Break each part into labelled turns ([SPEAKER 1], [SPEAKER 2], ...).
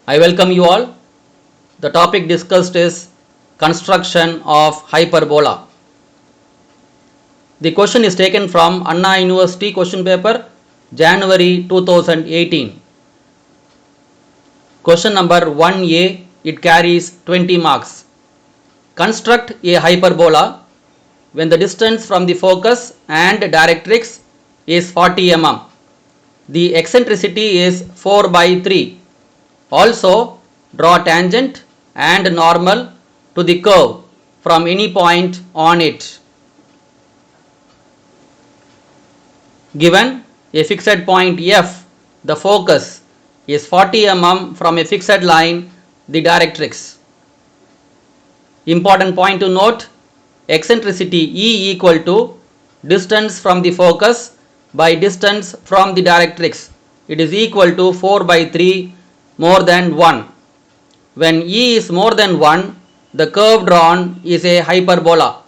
[SPEAKER 1] I welcome you all. The topic discussed is construction of hyperbola. The question is taken from Anna University question paper, January 2018. Question number 1A, it carries 20 marks. Construct a hyperbola when the distance from the focus and directrix is 40 mm. The eccentricity is 4 by 3. Also, draw tangent and normal to the curve from any point on it. Given a fixed point F, the focus is 40 mm from a fixed line, the directrix. Important point to note, eccentricity E equal to distance from the focus by distance from the directrix. It is equal to 4 by 3 more than 1. When E is more than 1, the curve drawn is a hyperbola.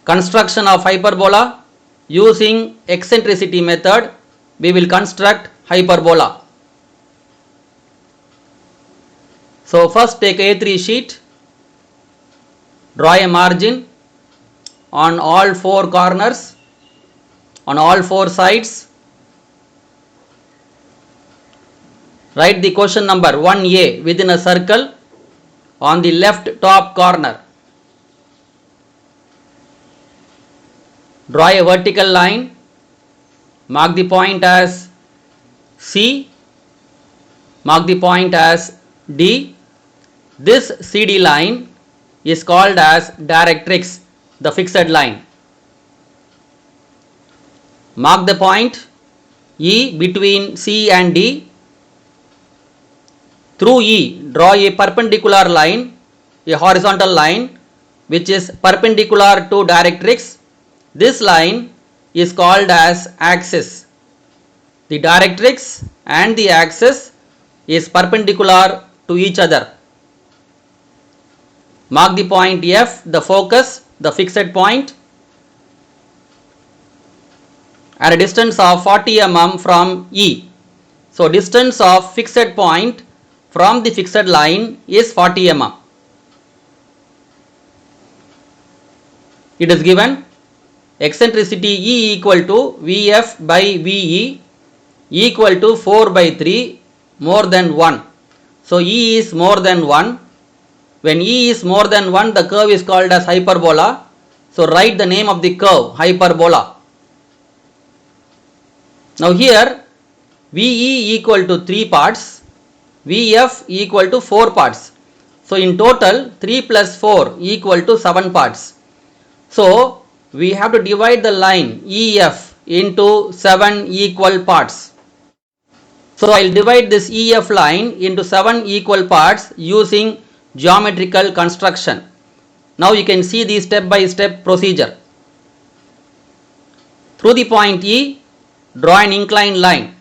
[SPEAKER 1] Construction of hyperbola. Using eccentricity method, we will construct hyperbola. So first take A3 sheet, draw a margin on all 4 corners, on all 4 sides. Write the question number 1A within a circle on the left top corner. Draw a vertical line, mark the point as C, mark the point as D. This CD line is called as directrix, the fixed line. Mark the point E between C and D. Through E, draw a perpendicular line, a horizontal line which is perpendicular to directrix. This line is called as axis. The directrix and the axis is perpendicular to each other. Mark the point F, the focus, the fixed point, at a distance of 40 mm from E. So distance of fixed point from the fixed line is 40 mm. It is given eccentricity E equal to Vf by Ve equal to 4 by 3 more than 1. So E is more than 1. When E is more than 1, the curve is called as hyperbola. So write the name of the curve, hyperbola. Now here Ve equal to 3 parts, Vf equal to 4 parts. So in total 3 plus 4 equal to 7 parts. So we have to divide the line EF into 7 equal parts. So I will divide this EF line into 7 equal parts using geometrical construction. Now you can see the step by step procedure. Through the point E, draw an inclined line.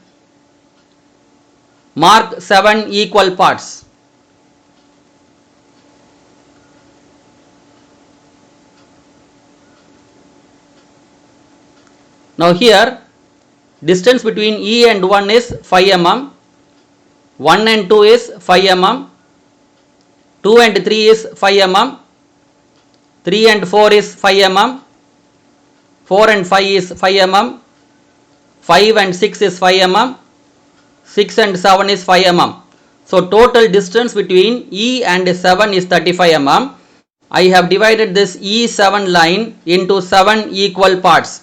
[SPEAKER 1] Mark 7 equal parts. Now here distance between E and 1 is 5 mm, 1 and 2 is 5 mm, 2 and 3 is 5 mm, 3 and 4 is 5 mm, 4 and 5 is 5 mm, 5 and 6 is 5 mm, 6 and 7 is 5 mm. So total distance between E and 7 is 35 mm. I have divided this E7 line into 7 equal parts.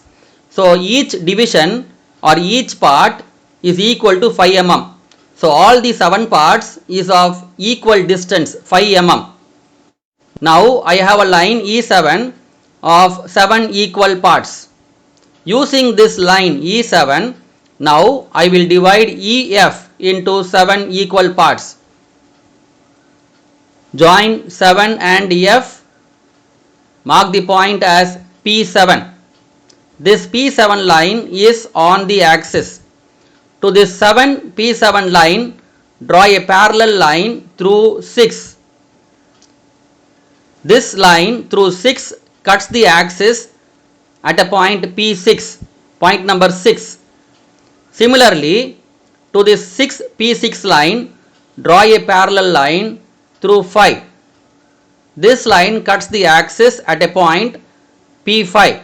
[SPEAKER 1] So each division or each part is equal to 5 mm. So all the 7 parts is of equal distance 5 mm. Now I have a line E7 of 7 equal parts. Using this line E7, now I will divide EF into 7 equal parts. Join 7 and F. Mark the point as P7. This P7 line is on the axis. To this 7 P7 line, draw a parallel line through 6. This line through 6 cuts the axis at a point P6, point number 6. Similarly, to this 6P6 line, draw a parallel line through 5. This line cuts the axis at a point P5.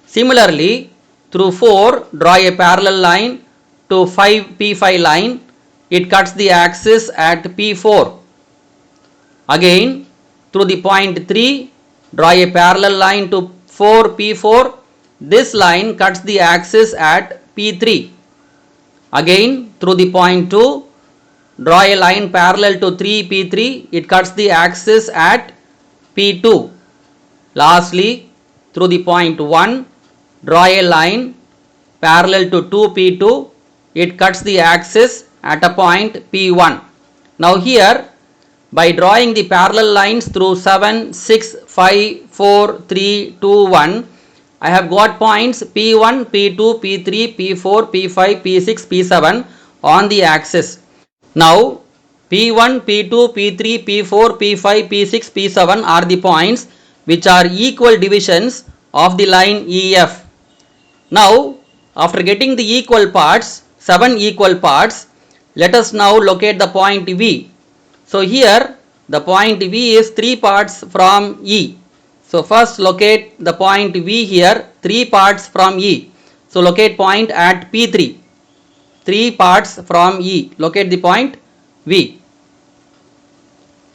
[SPEAKER 1] Similarly, through 4, draw a parallel line to 5P5 line. It cuts the axis at P4. Again, through the point 3, draw a parallel line to 4P4. This line cuts the axis at P3. Again, through the point 2, draw a line parallel to 3P3. It cuts the axis at P2. Lastly, through the point 1, draw a line parallel to 2P2. It cuts the axis at a point P1. Now here, by drawing the parallel lines through 7, 6, 5, 4, 3, 2, 1, I have got points P1, P2, P3, P4, P5, P6, P7 on the axis. Now, P1, P2, P3, P4, P5, P6, P7 are the points which are equal divisions of the line EF. Now, after getting the equal parts, 7 equal parts, let us now locate the point V. So here, the point V is 3 parts from E. So first locate the point V here, 3 parts from E. So locate point at P3. 3 parts from E. Locate the point V.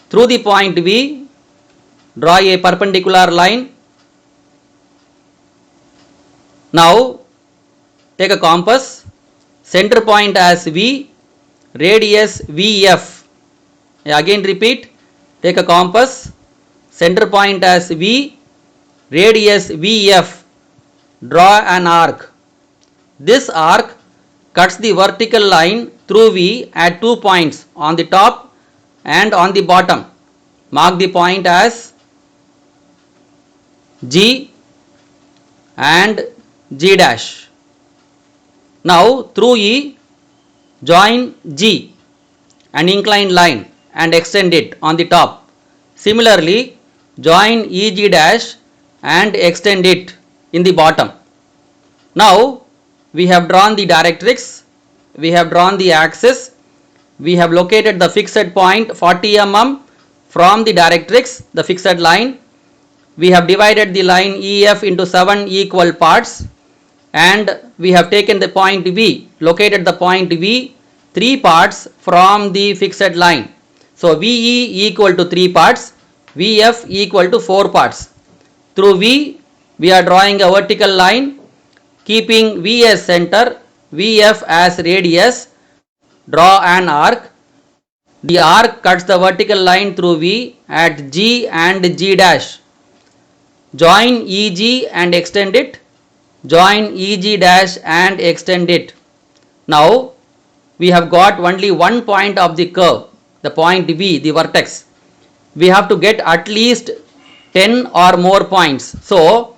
[SPEAKER 1] Through the point V, draw a perpendicular line. Now take a compass. Center point as V, radius VF. Again repeat. Take a compass. Center point as V, radius VF. Draw an arc. This arc cuts the vertical line through V at 2 points on the top and on the bottom. Mark the point as G and G dash. Now through E, join G, an inclined line, and extend it on the top. Similarly, join EG dash and extend it in the bottom. Now we have drawn the directrix, we have drawn the axis, we have located the fixed point 40 mm from the directrix, the fixed line. We have divided the line EF into 7 equal parts, and we have taken the point V, located the point V 3 parts from the fixed line. So VE equal to 3 parts, VF equal to 4 parts. Through V, we are drawing a vertical line, keeping V as center, VF as radius. Draw an arc. The arc cuts the vertical line through V at G and G dash. Join EG and extend it. Join EG dash and extend it. Now we have got only one point of the curve, the point V, the vertex. We have to get at least 10 or more points. So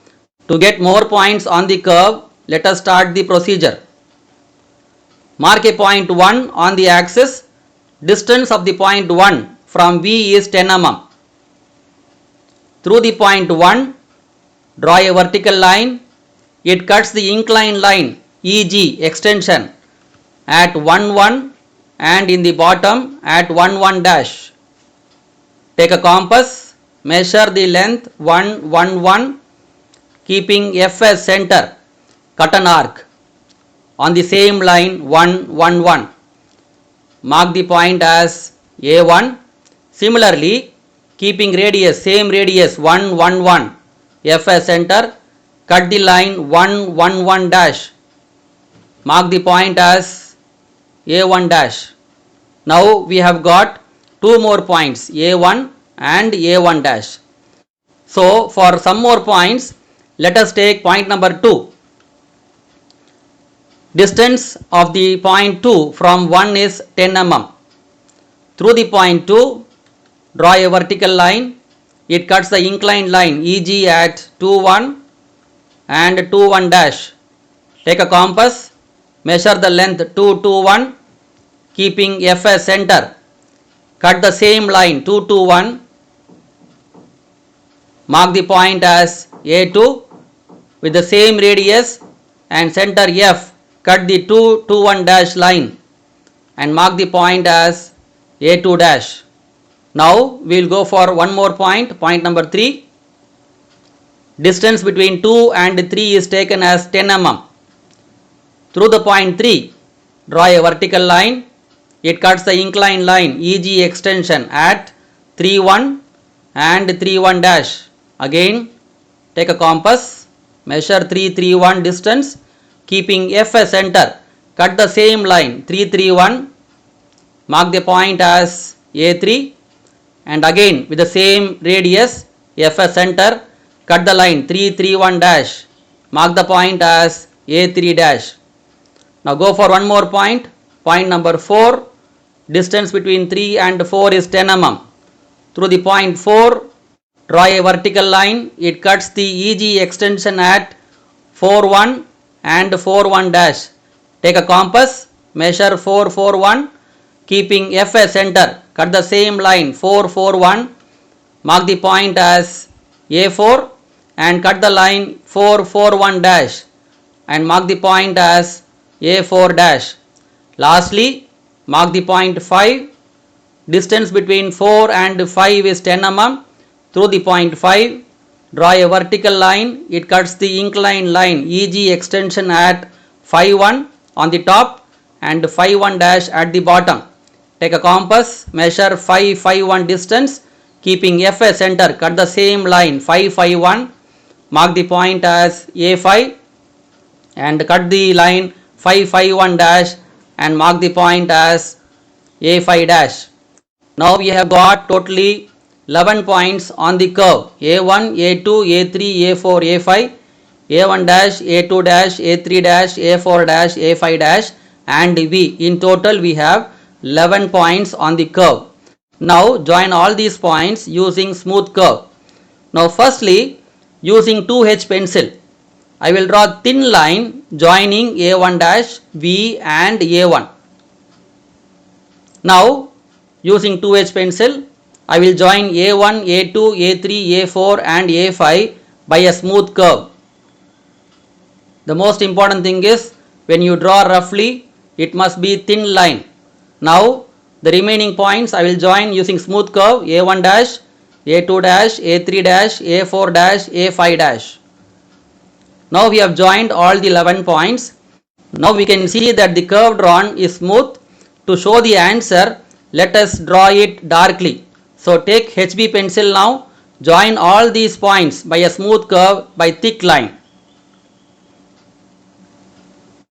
[SPEAKER 1] to get more points on the curve, let us start the procedure. Mark a point 1 on the axis. Distance of the point 1 from V is 10 mm. Through the point 1, draw a vertical line. It cuts the inclined line EG extension at 1 1 and in the bottom at 1 1 dash. Take a compass, measure the length 1 1 1, keeping F as center. Cut an arc on the same line 1 1 1. Mark the point as A1. Similarly, keeping radius, same radius 1 1 1, F as center, cut the line 1 1 1 dash. Mark the point as A1 dash. Now we have got two more points, A1 and A1 dash. So for some more points, let us take point number 2. Distance of the point 2 from 1 is 10 mm. Through the point 2, draw a vertical line. It cuts the inclined line EG at 2 1 and 2 1 dash. Take a compass, measure the length 2 2 1, keeping F as center. Cut the same line 2 2 1. Mark the point as A2 with the same radius and center F. Cut the 2 2 1 dash line. and mark the point as A2 dash. Now we will go for one more point, point number 3. Distance between 2 and 3 is taken as 10 mm. Through the point 3, draw a vertical line. It cuts the inclined line EG extension at 3,1 and 3,1 dash. Again, take a compass, measure 3,3,1 distance, keeping F as center. Cut the same line 3,3,1, mark the point as A3, and again with the same radius F as center, cut the line 3,3,1 dash, mark the point as A3 dash. Now go for one more point, point number 4. Distance between 3 and 4 is 10 mm. Through the point 4, draw a vertical line. It cuts the EG extension at 4,1 and 4,1 dash. Take a compass, measure 4,4,1, keeping F as center. Cut the same line 4,4,1, mark the point as A4 and cut the line 4,4,1 dash and mark the point as A4 dash. Lastly, mark the point 5. Distance between 4 and 5 is 10 mm. Through the point 5, draw a vertical line. It cuts the inclined line EG extension at 5,1 on the top and 5,1 dash at the bottom. Take a compass, measure 5,5,1 distance, keeping F as center. Cut the same line 5,5,1, mark the point as A5 and cut the line 5,5,1 dash and mark the point as A5 dash. Now we have got totally 11 points on the curve A1, A2, A3, A4, A5, A1 dash, A2 dash, A3 dash, A4 dash, A5 dash and V. In total we have 11 points on the curve. Now join all these points using smooth curve. Now firstly, using 2H pencil, I will draw thin line joining A1 dash, V and A1. Now using 2H pencil, I will join A1, A2, A3, A4 and A5 by a smooth curve. The most important thing is when you draw roughly, it must be thin line. Now the remaining points I will join using smooth curve A1 dash, A2 dash, A3 dash, A4 dash, A5 dash. Now we have joined all the 11 points. Now we can see that the curve drawn is smooth. To show the answer, let us draw it darkly. So take HB pencil now, join all these points by a smooth curve by thick line.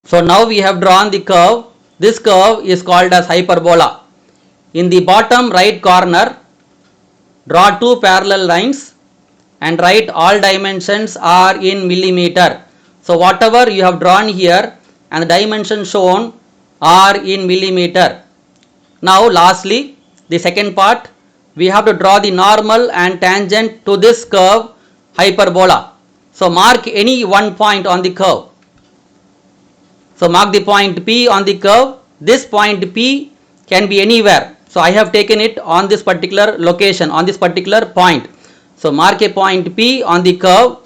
[SPEAKER 1] So now we have drawn the curve. This curve is called as hyperbola. In the bottom right corner, draw two parallel lines and write all dimensions are in millimeter. So whatever you have drawn here and the dimensions shown are in millimeter. Now lastly, the second part, we have to draw the normal and tangent to this curve hyperbola. So mark any one point on the curve. So mark the point P on the curve. This point P can be anywhere. So I have taken it on this particular location, on this particular point. So mark a point P on the curve.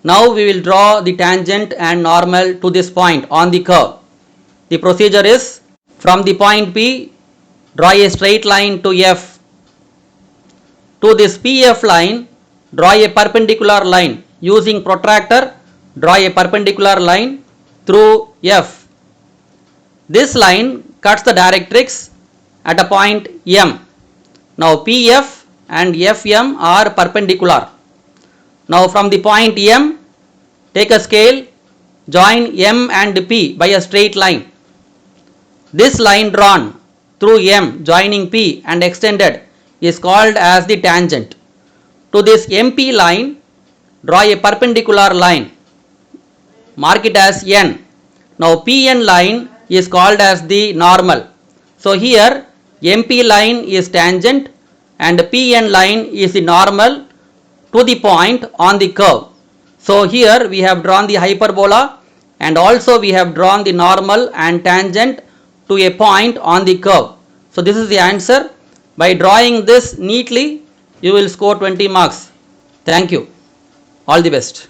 [SPEAKER 1] Now we will draw the tangent and normal to this point on the curve. The procedure is, from the point P, draw a straight line to F. To this PF line, draw a perpendicular line. Using protractor, draw a perpendicular line through F. This line cuts the directrix at a point M. Now PF and FM are perpendicular. Now from the point M, take a scale, join M and P by a straight line. This line drawn through M joining P and extended is called as the tangent. To this MP line, draw a perpendicular line. Mark it as N. Now PN line is called as the normal. So here MP line is tangent and PN line is the normal to the point on the curve. So here we have drawn the hyperbola and also we have drawn the normal and tangent to a point on the curve. So this is the answer. By drawing this neatly, you will score 20 marks. Thank you. All the best.